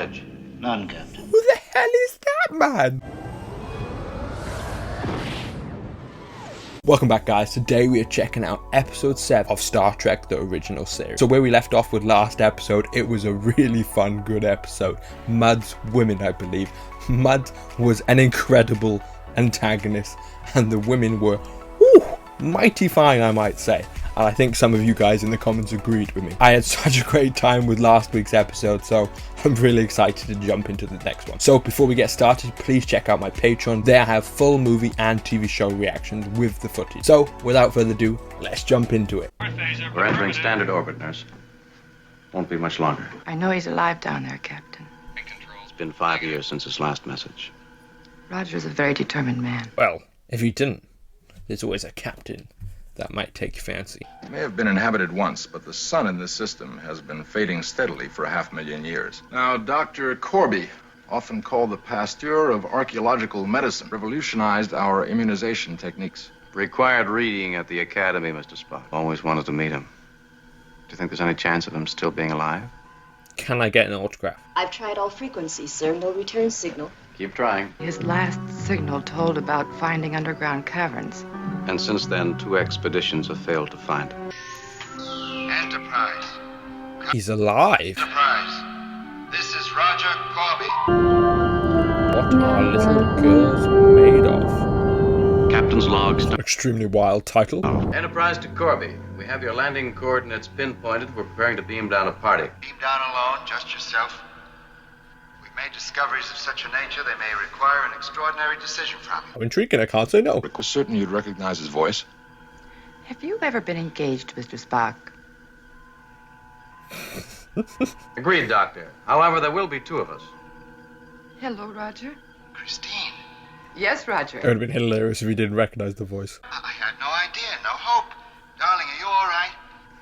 Reg? None, Captain. Who the hell is that man? Welcome back, guys. Today we are checking out episode 7 of Star Trek The Original Series. So where we left off with last episode, it was a really fun, good episode. Mudd's women, I believe. Mudd was an incredible antagonist, and the women were mighty fine, I might say. And I think some of you guys in the comments agreed with me. I had such a great time with last week's episode, so I'm really excited to jump into the next one. So before we get started, please check out my Patreon. There I have full movie and TV show reactions with the footage. So without further ado, let's jump into it. We're entering standard orbit, nurse. Won't be much longer. I know he's alive down there, Captain. It's been 5 years since his last message. Roger's a very determined man. Well, if you didn't, there's always a captain that might take your fancy. It may have been inhabited once, but the sun in this system has been fading steadily for 500,000 years. Now, Dr. Corby, often called the Pasteur of archaeological medicine, revolutionized our immunization techniques. Required reading at the academy, Mr. Spock. Always wanted to meet him. Do you think there's any chance of him still being alive? Can I get an autograph? I've tried all frequencies, sir. No return signal. Keep trying. His last signal told about finding underground caverns. And since then, 2 expeditions have failed to find him. Enterprise. He's alive. Enterprise. This is Roger Corby. What are little girls made of? Captain's logs. Extremely wild title. Enterprise to Corby. We have your landing coordinates pinpointed. We're preparing to beam down a party. Beam down alone, just yourself. We've made discoveries of such a nature they may require an extraordinary decision from you. I'm intriguing, I can't say no. Rick was certain you'd recognize his voice. Have you ever been engaged, Mr. Spock? Agreed, Doctor. However, there will be 2 of us. Hello, Roger. Christine, Yes, Roger. It would have been hilarious if he didn't recognize the voice. I had no idea, no hope. Darling, are you all right?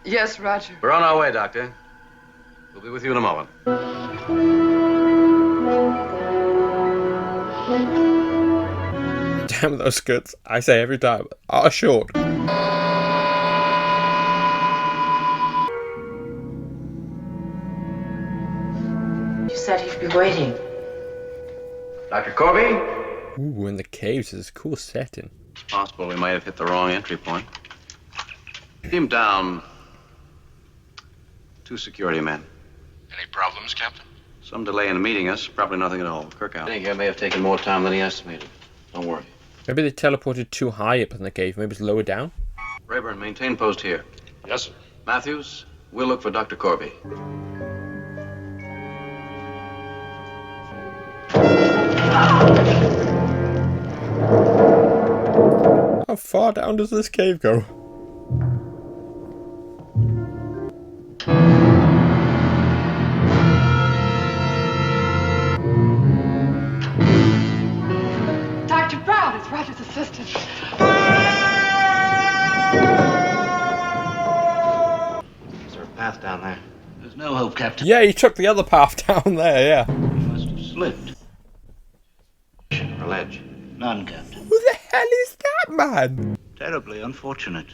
Yes, Roger. We're on our way, Doctor. We'll be with you in a moment. Damn those skirts, I say every time, are short. You said he'd be waiting. Dr. Corby? Ooh, in the caves is a cool setting. It's possible we might have hit the wrong entry point. Beam down 2 security men. Any problems, Captain? Some delay in meeting us, probably nothing at all. Kirk out. I think here may have taken more time than he estimated. Don't worry. Maybe they teleported too high up in the cave, maybe it's lower down? Rayburn, maintain post here. Yes, sir. Matthews, we'll look for Dr. Corby. How far down does this cave go? Dr. Brown is Roger's assistant. Is there a path down there? There's no hope, Captain. Yeah, he took the other path down there, yeah. He must have slipped. Or ledge? None, Captain. Who the hell is that man? Terribly unfortunate.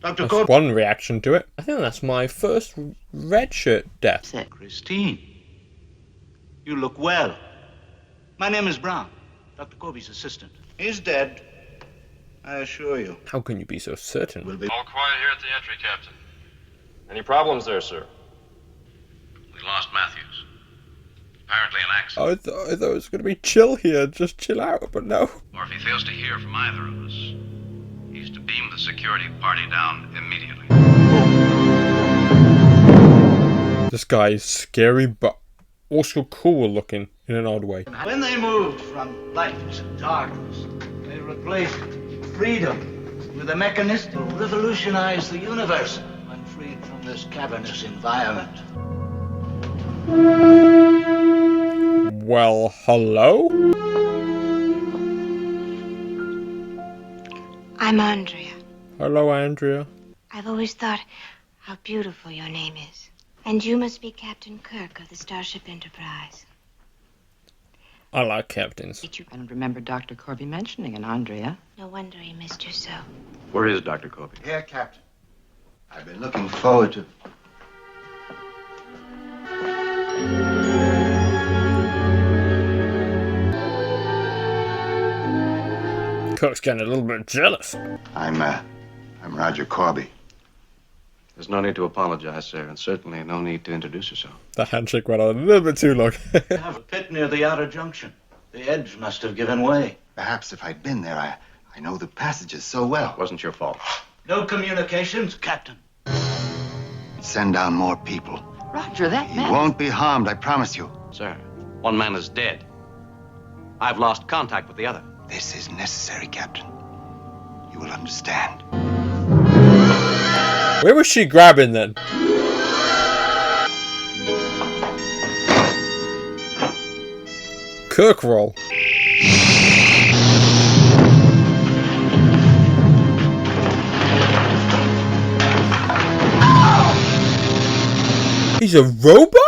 Dr. That's Corby. one reaction to it. I think that's my first red shirt death. Christine, you look well. My name is Brown, Dr. Corby's assistant. He's dead, I assure you. How can you be so certain? We'll be All quiet here at the entry, Captain. Any problems there, sir? We lost Matthews. Apparently an accident. I thought it was going to be chill here, just chill out, but no. Or if he fails to hear from either of us, he's to beam the security party down immediately. This guy is scary, but also cool looking in an odd way. When they moved from light to darkness, they replaced freedom with a mechanism to revolutionize the universe when freed from this cavernous environment. Well, hello? I'm Andrea. Hello, Andrea. I've always thought how beautiful your name is. And you must be Captain Kirk of the Starship Enterprise. I like captains. I don't remember Dr. Corby mentioning an Andrea. No wonder he missed you so. Where is Dr. Corby? Here, Captain. I've been looking forward to Kirk's getting a little bit jealous. I'm Roger Corby. There's no need to apologize, sir, and certainly no need to introduce yourself. The handshake went on a little bit too long. I have a pit near the outer junction. The edge must have given way. Perhaps if I'd been there, I know the passages so well. It wasn't your fault. No communications, Captain. Send down more people. Roger, that He man. won't be harmed, I promise you. Sir, one man is dead. I've lost contact with the other. This is necessary, Captain. You will understand. Where was she grabbing then? Kirk roll. He's a robot?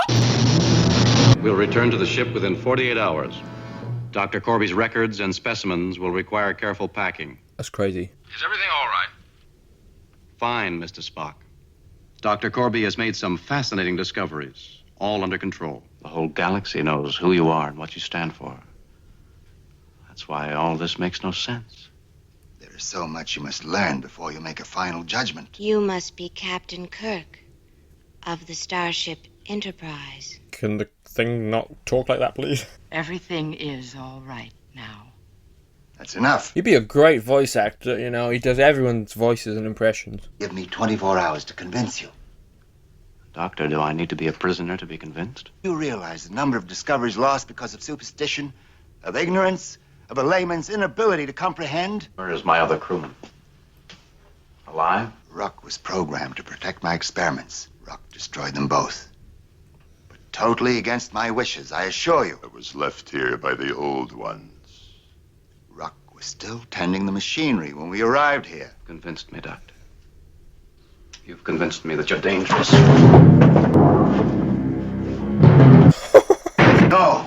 We'll return to the ship within 48 hours. Dr. Corby's records and specimens will require careful packing. That's crazy. Is everything all right? Fine, Mr. Spock. Dr. Corby has made some fascinating discoveries, all under control. The whole galaxy knows who you are and what you stand for. That's why all this makes no sense. There is so much you must learn before you make a final judgment. You must be Captain Kirk of the Starship Enterprise. Can the thing not talk like that, please? Everything is all right now. That's enough. He'd be a great voice actor, you know. He does everyone's voices and impressions. Give me 24 hours to convince you. Doctor, do I need to be a prisoner to be convinced? You realize the number of discoveries lost because of superstition, of ignorance, of a layman's inability to comprehend? Where is my other crewman? Alive? Ruck was programmed to protect my experiments. Ruck destroyed them both. But totally against my wishes, I assure you. I was left here by the old ones. Ruck was still tending the machinery when we arrived here. Convinced me, Doctor. You've convinced me that you're dangerous. No!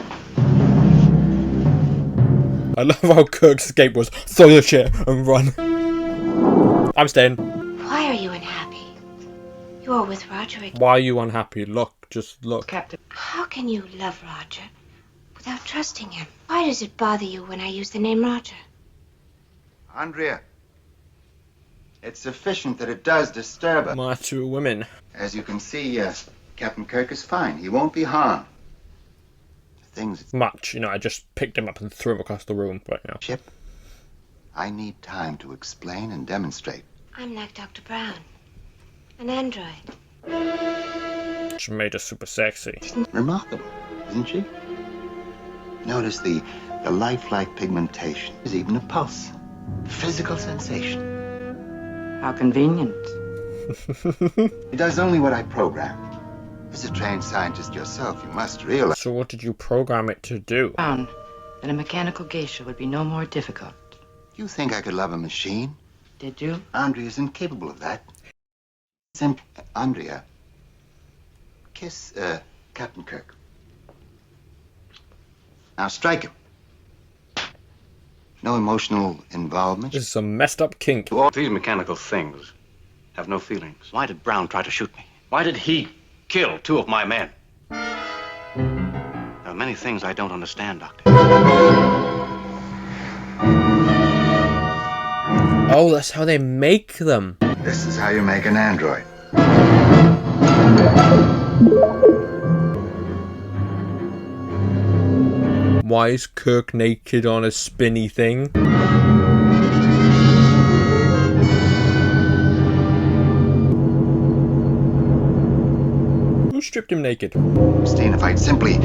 I love how Kirk's escape was throw the chair and run. I'm staying. Why are you unhappy? You're with Roger again. Why are you unhappy? Look, just look. Captain. How can you love Roger without trusting him? Why does it bother you when I use the name Roger? Andrea, it's sufficient that it does disturb her. My two women. As you can see, Captain Kirk is fine. He won't be harmed. Things Much, you know, I just picked him up and threw him across the room, but you know. ship. I need time to explain and demonstrate. I'm like Dr. Brown, an android. She made her super sexy. Remarkable, isn't she? Notice the lifelike pigmentation. There's even a pulse. Physical sensation. How convenient. It does only what I programmed. As a trained scientist yourself, you must realize. So what did you program it to do? Found that a mechanical geisha would be no more difficult. You think I could love a machine? Did you? Andrea is incapable of that. Andrea, kiss Captain Kirk. Now strike him. No emotional involvement. This is some messed up kink. All these mechanical things have no feelings. Why did Brown try to shoot me? Why did he kill two of my men? There are many things I don't understand, Doctor. Oh, that's how they make them. This is how you make an android. Why is Kirk naked on a spinny thing? Who stripped him naked? Christine, if I'd simply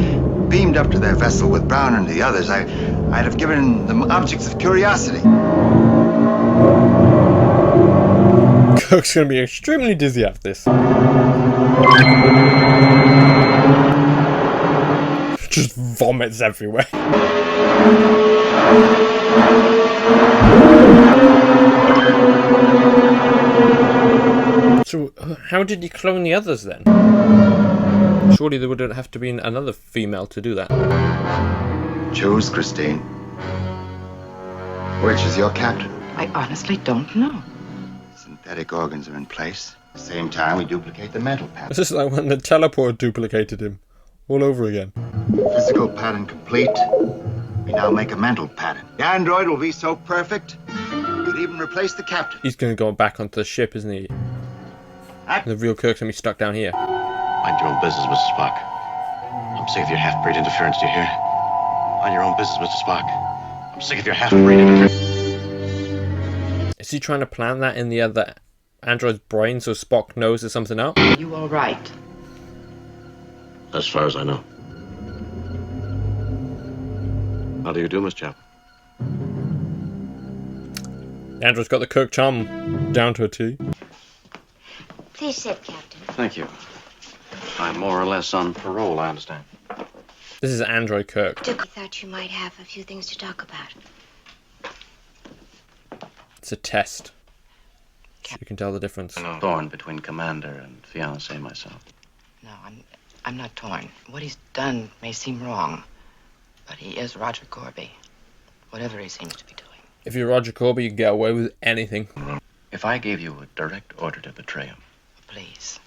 beamed up to their vessel with Brown and the others, I'd have given them objects of curiosity. Kirk's gonna be extremely dizzy after this. Just vomits everywhere. So, how did he clone the others then? Surely there would have to be another female to do that. Choose, Christine. Which is your captain? I honestly don't know. Synthetic organs are in place. At the same time, we duplicate the mental pattern. This is like when the teleport duplicated him. All over again. Physical pattern complete. We now make a mental pattern. The android will be so perfect, it could even replace the captain. He's going to go back onto the ship, isn't he? The real Kirk's going to be stuck down here. Mind your own business, Mr. Spock. I'm sick of your half-breed interference, do you hear? Mind your own business, Mr. Spock. I'm sick of your half-breed interference. Is he trying to plant that in the other android's brain so Spock knows there's something up? You all right? As far as I know. How do you do, Miss Chapel? The android's got the Kirk charm down to a T. Please sit, Captain. Thank you. I'm more or less on parole, I understand. This is Android Kirk. I thought you might have a few things to talk about. It's a test. So you can tell the difference. I'm torn between commander and fiancé myself. No, I'm not torn. What he's done may seem wrong, but he is Roger Corby. Whatever he seems to be doing. If you're Roger Corby, you can get away with anything. If I gave you a direct order to betray him. Please,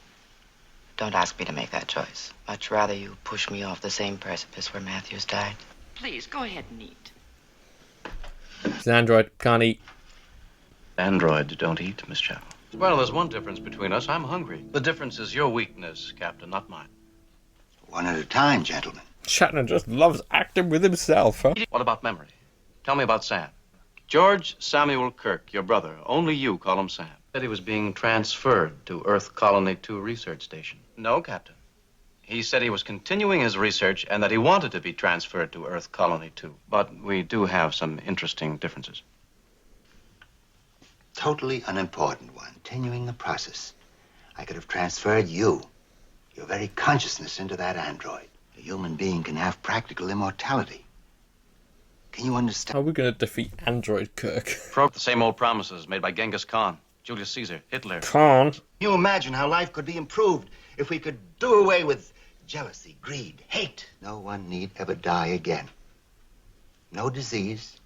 don't ask me to make that choice. Much rather you push me off the same precipice where Matthews died. Please, go ahead and eat. It's an android, can't eat. Androids don't eat, Miss Chapel. Well, there's one difference between us. I'm hungry. The difference is your weakness, Captain, not mine. One at a time, gentlemen. Shatner just loves acting with himself, huh? What about memory? Tell me about Sam. George Samuel Kirk, your brother. Only you call him Sam. Said he was being transferred to Earth Colony 2 Research Station. No, Captain. He said he was continuing his research and that he wanted to be transferred to Earth Colony 2. But we do have some interesting differences. Totally unimportant one. Continuing the process. I could have transferred you, your very consciousness, into that android. A human being can have practical immortality. Can you understand? How are we going to defeat Android Kirk? Broke the same old promises made by Genghis Khan, Julius Caesar, Hitler. Khan? Can you imagine how life could be improved if we could do away with jealousy, greed, hate? No one need ever die again. No disease,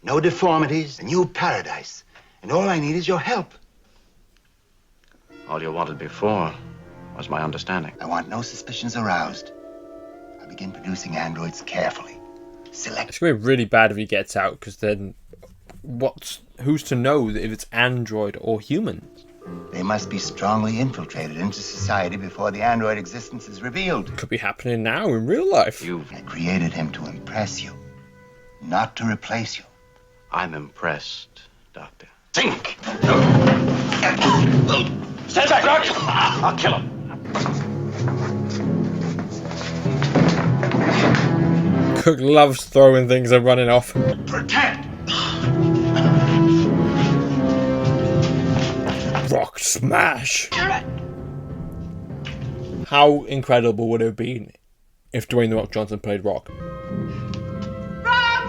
no deformities, a new paradise. And all I need is your help. All you wanted before was my understanding. I want no suspicions aroused. I begin producing androids carefully. Select. It's going to be really bad if he gets out, because then who's to know if it's android or human? They must be strongly infiltrated into society before the android existence is revealed. Could be happening now in real life. I created him to impress you, not to replace you. I'm impressed, Doctor. Think! Stand back, Doc! I'll kill him. Cook loves throwing things and running off. Protect! Rock smash! How incredible would it have been if Dwayne The Rock Johnson played Rock? Rock!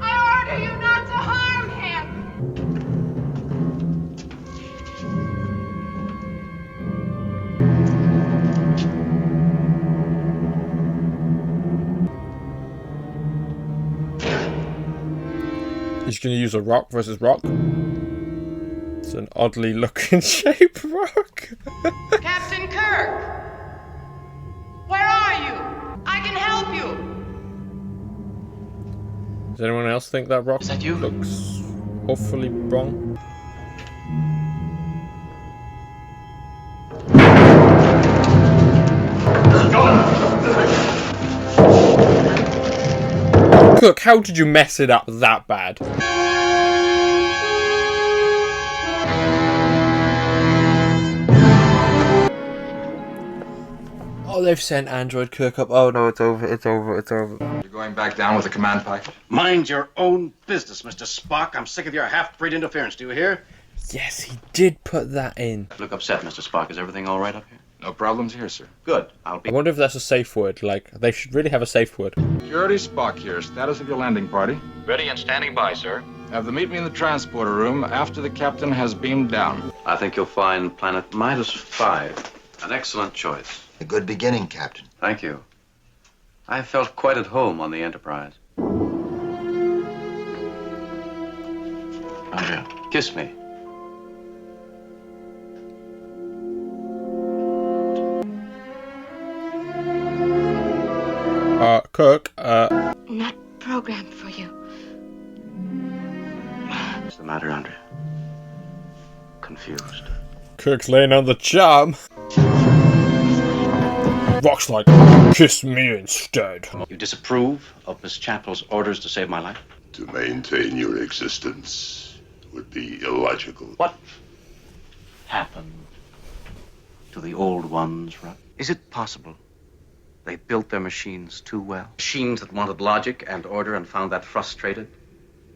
I order you not to harm him! He's going to use a rock versus rock. It's an oddly looking shaped rock. Captain Kirk! Where are you? I can help you! Does anyone else think that rock Is that you? looks awfully wrong? Cook, how did you mess it up that bad? Oh, they've sent Android Kirk up. Oh no, it's over, it's over, it's over. You're going back down with the command package? Mind your own business, Mr. Spock. I'm sick of your half-breed interference. Do you hear? Yes, he did put that in. Look upset, Mr. Spock. Is everything all right up here? No problems here, sir. Good. I'll be... I wonder if that's a safe word. Like, they should really have a safe word. Security, Spock here. Status of your landing party? Ready and standing by, sir. Have them meet me in the transporter room after the captain has beamed down. I think you'll find planet -5 an excellent choice. A good beginning, Captain. Thank you. I felt quite at home on the Enterprise. Andrea, kiss me. Kirk, Not programmed for you. What's the matter, Andrea? Confused. Kirk's laying on the charm. Rock's like, kiss me instead. You disapprove of Miss Chappell's orders to save my life? To maintain your existence would be illogical. What happened to the old ones, Rock? Is it possible they built their machines too well? Machines that wanted logic and order and found that frustrated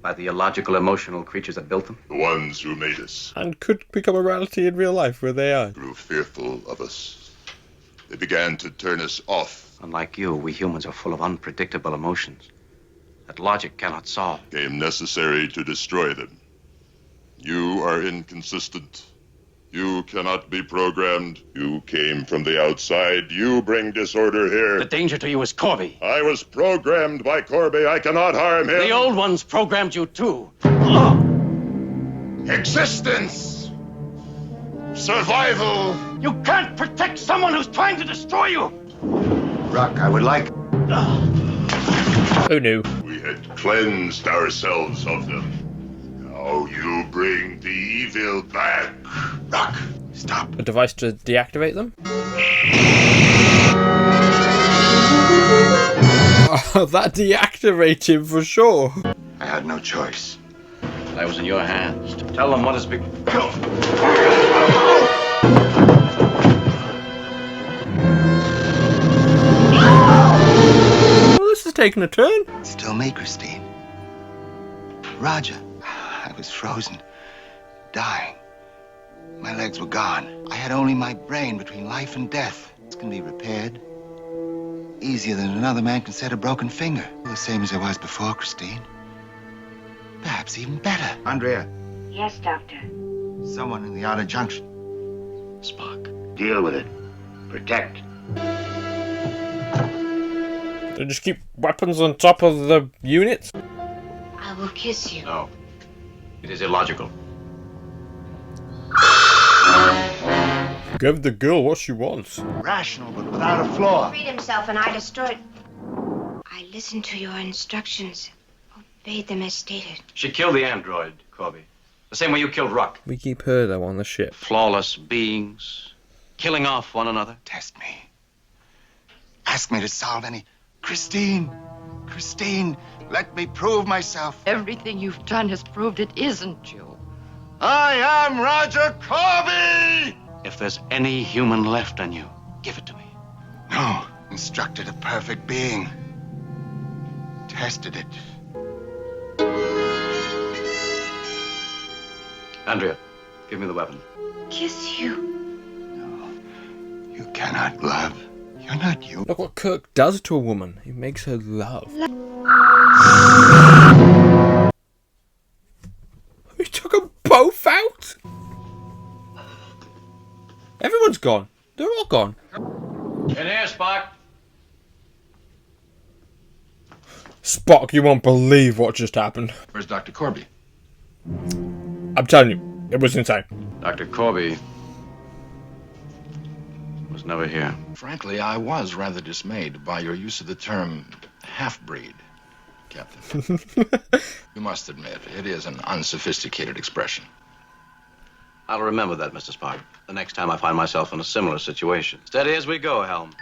by the illogical, emotional creatures that built them? The ones who made us And could become a reality in real life where they are. grew fearful of us. They began to turn us off. Unlike you, we humans are full of unpredictable emotions that logic cannot solve. Became necessary to destroy them. You are inconsistent. You cannot be programmed. You came from the outside. You bring disorder here. The danger to you is Corby. I was programmed by Corby. I cannot harm him. The old ones programmed you too. Existence. Survival. You can't protect someone who's trying to destroy you. Rock, I would like... Who knew? We had cleansed ourselves of them. Now you bring the evil back. Rock, stop. A device to deactivate them? Oh, that deactivated him for sure. I had no choice. I was in your hands. Tell them what has become. Well, this is taking a turn. Still me, Christine. Roger. I was frozen. Dying. My legs were gone. I had only my brain between life and death. This can be repaired. Easier than another man can set a broken finger. The same as I was before, Christine. Perhaps even better. Andrea, Yes, Doctor. someone in the outer junction. Spock. Deal with it. Protect. They just keep weapons on top of the units? I will kiss you. No. It is illogical. Give the girl what she wants. Rational, but without a flaw. Freed himself and I destroyed. I listened to your instructions. Obeyed them as stated. She killed the android, Corby. The same way you killed Rock. We keep her though on the ship. Flawless beings, killing off one another. Test me. Ask me to solve any... Christine! Christine, let me prove myself. Everything you've done has proved it isn't you. I am Roger Corby! If there's any human left in you, give it to me. No. Instructed a perfect being. Tested it. Andrea, give me the weapon. Kiss you. You cannot love. You're not you. Look what Kirk does to a woman. He makes her love. He took them both out? Everyone's gone. They're all gone. In here, Spock. Spock, you won't believe what just happened. Where's Dr. Corby? I'm telling you, it was insane. Dr. Corby was never here. Frankly, I was rather dismayed by your use of the term half-breed, Captain. You must admit, it is an unsophisticated expression. I'll remember that, Mr. Spock, the next time I find myself in a similar situation. Steady as we go, Helm.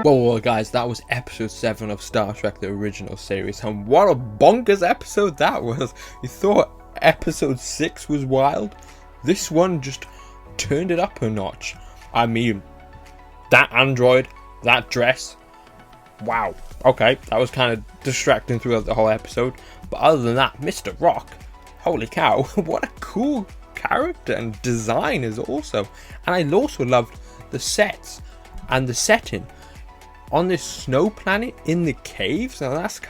Well, guys, that was episode 7 of Star Trek, the original series, and what a bonkers episode that was. You thought episode 6 was wild? This one just turned it up a notch. I mean, that android, that dress, wow. Okay, that was kind of distracting throughout the whole episode, but other than that, Mr. Rock, holy cow, what a cool character and design is also. And I also loved the sets and the setting on this snow planet in the caves. Now that's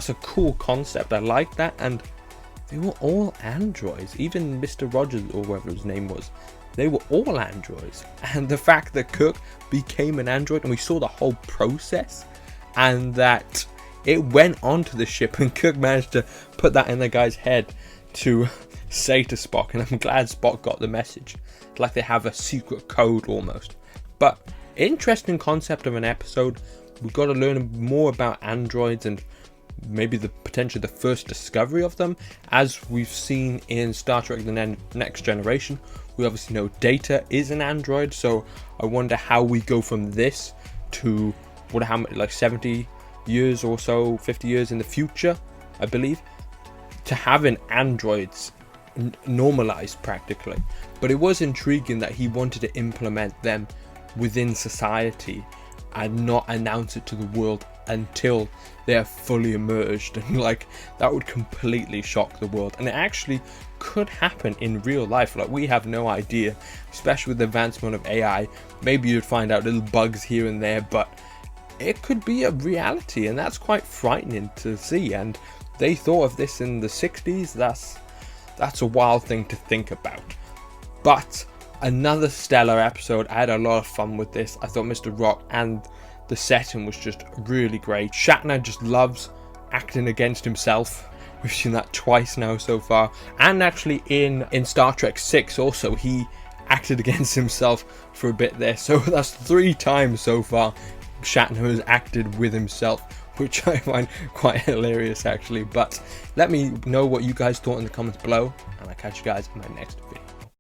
a cool concept. I like that. And they were all androids. Even Mr. Rogers, or whatever his name was, they were all androids. And the fact that Kirk became an android and we saw the whole process, and that it went onto the ship, and Kirk managed to put that in the guy's head to say to Spock, and I'm glad Spock got the message. It's like they have a secret code almost. But interesting concept of an episode. We've got to learn more about androids and maybe the first discovery of them. As we've seen in Star Trek The Next Generation, we obviously know Data is an android, so I wonder how we go from this to like 70 years or so, 50 years in the future, I believe, to having androids normalized practically. But it was intriguing that he wanted to implement them within society and not announce it to the world until they're fully emerged, and like that would completely shock the world. And it actually could happen in real life, like we have no idea, especially with the advancement of AI. Maybe you'd find out little bugs here and there, but it could be a reality, and that's quite frightening to see. And they thought of this in the 60s. That's a wild thing to think about. But another stellar episode. I had a lot of fun with this. I thought Mr. Rock and the setting was just really great. Shatner just loves acting against himself. We've seen that twice now so far. And actually in Star Trek 6 also, he acted against himself for a bit there. So that's 3 times so far Shatner has acted with himself, which I find quite hilarious actually. But let me know what you guys thought in the comments below, and I'll catch you guys in my next video.